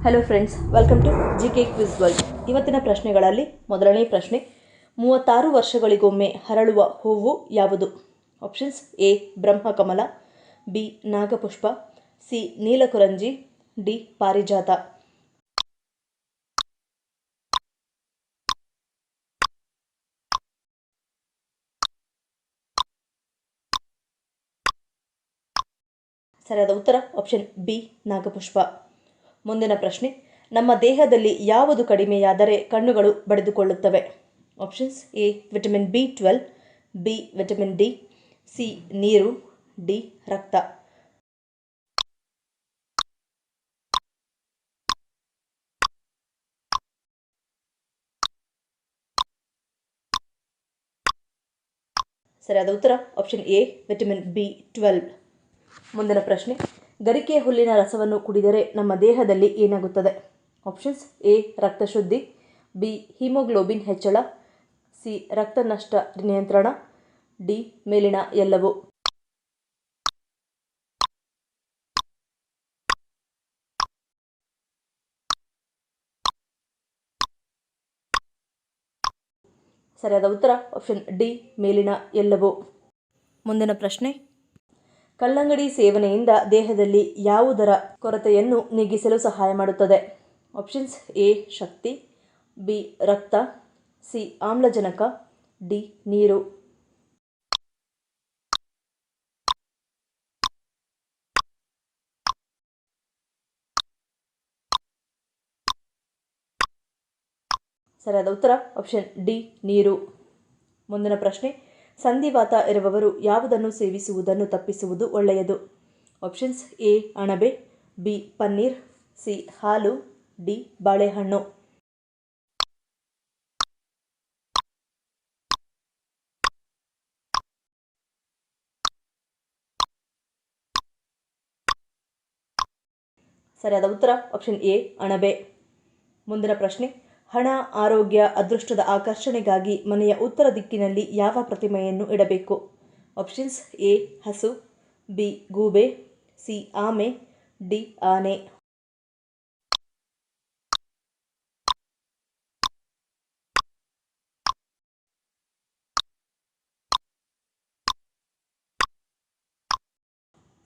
Hello friends, welcome to GK quiz world. ಇವತ್ತಿನ ಪ್ರಶ್ನೆಗಳಲ್ಲಿ ಮೊದಲನೇ ಪ್ರಶ್ನೆ, 36 ವರ್ಷಗಳಿಗೊಮ್ಮೆ ಹರಳುವ ಹೂವು ಯಾವುದು? ಆಪ್ಷನ್ಸ್: ಎ ಬ್ರಹ್ಮಕಮಲ, ಬಿ ನಾಗಪುಷ್ಪ, ಸಿ ನೀಲಕುರಂಜಿ, ಡಿ ಪಾರಿಜಾತ. ಸರಿಯಾದ ಉತ್ತರ ಆಪ್ಷನ್ ಬಿ ನಾಗಪುಷ್ಪ. ಮುಂದಿನ ಪ್ರಶ್ನೆ, ನಮ್ಮ ದೇಹದಲ್ಲಿ ಯಾವುದು ಕಡಿಮೆಯಾದರೆ ಕಣ್ಣುಗಳು ಬಡಿದುಕೊಳ್ಳುತ್ತವೆ? ಆಪ್ಷನ್ಸ್: ಎ ವಿಟಮಿನ್ ಬಿ12, ಬಿ ವಿಟಮಿನ್ ಡಿ, ಸಿ ನೀರು, ಡಿ ರಕ್ತ. ಸರಿಯಾದ ಉತ್ತರ ಆಪ್ಷನ್ ಎ ವಿಟಮಿನ್ ಬಿ12. ಮುಂದಿನ ಪ್ರಶ್ನೆ, ಗರಿಕೆ ಹುಲ್ಲಿನ ರಸವನ್ನು ಕುಡಿದರೆ ನಮ್ಮ ದೇಹದಲ್ಲಿ ಏನಾಗುತ್ತದೆ? ಆಪ್ಷನ್ಸ್: ಎ ರಕ್ತ ಶುದ್ಧಿ, ಬಿ ಹಿಮೋಗ್ಲೋಬಿನ್ ಹೆಚ್ಚಳ, ಸಿ ರಕ್ತ ನಷ್ಟ ನಿಯಂತ್ರಣ, ಡಿ ಮೇಲಿನ ಎಲ್ಲವೂ. ಸರಿಯಾದ ಉತ್ತರ ಆಪ್ಷನ್ ಡಿ ಮೇಲಿನ ಎಲ್ಲವೂ. ಮುಂದಿನ ಪ್ರಶ್ನೆ, ಕಲ್ಲಂಗಡಿ ಸೇವನೆಯಿಂದ ದೇಹದಲ್ಲಿ ಯಾವುದರ ಕೊರತೆಯನ್ನು ನೀಗಿಸಲು ಸಹಾಯ ಮಾಡುತ್ತದೆ? ಆಪ್ಷನ್ಸ್: ಎ ಶಕ್ತಿ, ಬಿ ರಕ್ತ, ಸಿ ಆಮ್ಲಜನಕ, ಡಿ ನೀರು. ಸರಿಯಾದ ಉತ್ತರ ಆಪ್ಷನ್ ಡಿ ನೀರು. ಮುಂದಿನ ಪ್ರಶ್ನೆ, ಸಂಧಿವಾತ ಇರುವವರು ಯಾವುದನ್ನು ಸೇವಿಸುವುದನ್ನು ತಪ್ಪಿಸುವುದು ಒಳ್ಳೆಯದು? ಆಪ್ಷನ್ಸ್: ಎ ಅಣಬೆ, ಬಿ ಪನ್ನೀರ್, ಸಿ ಹಾಲು, ಡಿ ಬಾಳೆಹಣ್ಣು. ಸರಿಯಾದ ಉತ್ತರ ಆಪ್ಷನ್ ಎ ಅಣಬೆ. ಮುಂದಿನ ಪ್ರಶ್ನೆ, ಹಣ, ಆರೋಗ್ಯ, ಅದೃಷ್ಟದ ಆಕರ್ಷಣೆಗಾಗಿ ಮನೆಯ ಉತ್ತರ ದಿಕ್ಕಿನಲ್ಲಿ ಯಾವ ಪ್ರತಿಮೆಯನ್ನು ಇಡಬೇಕು? ಆಪ್ಷನ್ಸ್: ಎ ಹಸು, ಬಿ ಗೂಬೆ, ಸಿ ಆಮೆ, ಡಿ ಆನೆ.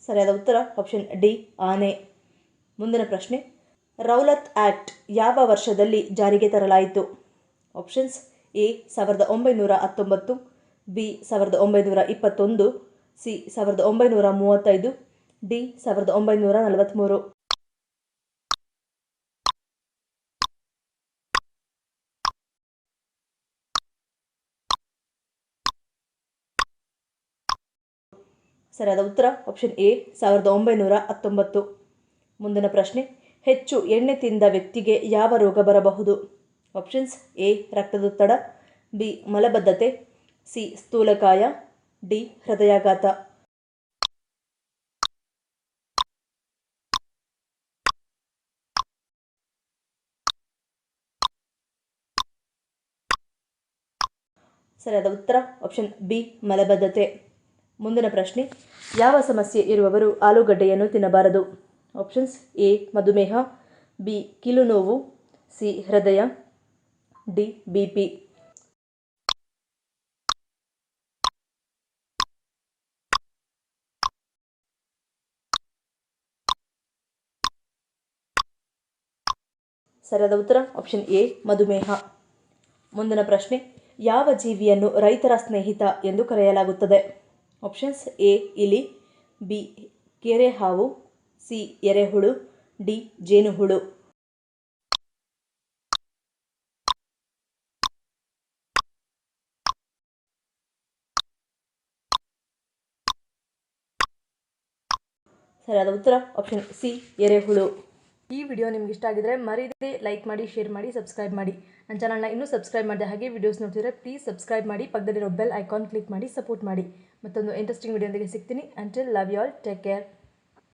ಸರಿಯಾದ ಉತ್ತರ ಆಪ್ಷನ್ ಡಿ ಆನೆ. ಮುಂದಿನ ಪ್ರಶ್ನೆ, ರೌಲತ್ ಆಕ್ಟ್ ಯಾವ ವರ್ಷದಲ್ಲಿ ಜಾರಿಗೆ ತರಲಾಯಿತು? Options: A 1919, B 1921, C 1935, D 1943. ಸರಿಯಾದ ಉತ್ತರ ಆಪ್ಷನ್ ಎ 1919. ಮುಂದಿನ ಪ್ರಶ್ನೆ, ಹೆಚ್ಚು ಎಣ್ಣೆ ತಿಂದ ವ್ಯಕ್ತಿಗೆ ಯಾವ ರೋಗ ಬರಬಹುದು? ಆಪ್ಷನ್ಸ್: ಎ ರಕ್ತದೊತ್ತಡ, ಬಿ ಮಲಬದ್ಧತೆ, ಸಿ ಸ್ಥೂಲಕಾಯ, ಡಿ ಹೃದಯಾಘಾತ. ಸರಿಯಾದ ಉತ್ತರ ಆಪ್ಷನ್ ಬಿ ಮಲಬದ್ಧತೆ. ಮುಂದಿನ ಪ್ರಶ್ನೆ, ಯಾವ ಸಮಸ್ಯೆ ಇರುವವರು ಆಲೂಗಡ್ಡೆಯನ್ನು ತಿನ್ನಬಾರದು? ಆಪ್ಷನ್ಸ್: ಎ ಮಧುಮೇಹ, ಬಿ ಕೀಲು ನೋವು, ಸಿ ಹೃದಯ, ಡಿ ಬಿಪಿ. ಸರಿಯಾದ ಉತ್ತರ ಆಪ್ಷನ್ ಎ ಮಧುಮೇಹ. ಮುಂದಿನ ಪ್ರಶ್ನೆ, ಯಾವ ಜೀವಿಯನ್ನು ರೈತರ ಸ್ನೇಹಿತ ಎಂದು ಕರೆಯಲಾಗುತ್ತದೆ? ಆಪ್ಷನ್ಸ್: ಎ ಇಲಿ, ಬಿ ಕೆರೆಹಾವು, ಸಿ ಎರೆಹುಳು, ಡಿ ಜೇನುಹುಳು. ಸರಿಯಾದ ಉತ್ತರ ಆಪ್ಷನ್ ಸಿ ಎರೆಹುಳು. ಈ ವಿಡಿಯೋ ನಿಮ್ಗೆ ಇಷ್ಟ ಆಗಿದ್ರೆ ಮರೀದೆ ಲೈಕ್ ಮಾಡಿ, ಶೇರ್ ಮಾಡಿ, ಸಬ್ಸ್ಕ್ರೈಬ್ ಮಾಡಿ. ನನ್ನ ಚಾನಲ್ನ ಇನ್ನೂ ಸಬ್ಸ್ಕ್ರೈಬ್ ಮಾಡಿದೆ ಹಾಗೆ ವಿಡಿಯೋಸ್ ನೋಡ್ತಿದ್ರೆ ಪ್ಲೀಸ್ ಸಬ್ಸ್ಕ್ರೈಬ್ ಮಾಡಿ, ಪಕ್ಕದಲ್ಲಿರೋ ಬೆಲ್ ಐಕಾನ್ ಕ್ಲಿಕ್ ಮಾಡಿ ಸಪೋರ್ಟ್ ಮಾಡಿ. ಮತ್ತೊಂದು ಇಂಟ್ರೆಸ್ಟಿಂಗ್ ವಿಡಿಯೋದೊಂದಿಗೆ ಸಿಗ್ತೀನಿ. Until love you all, take care.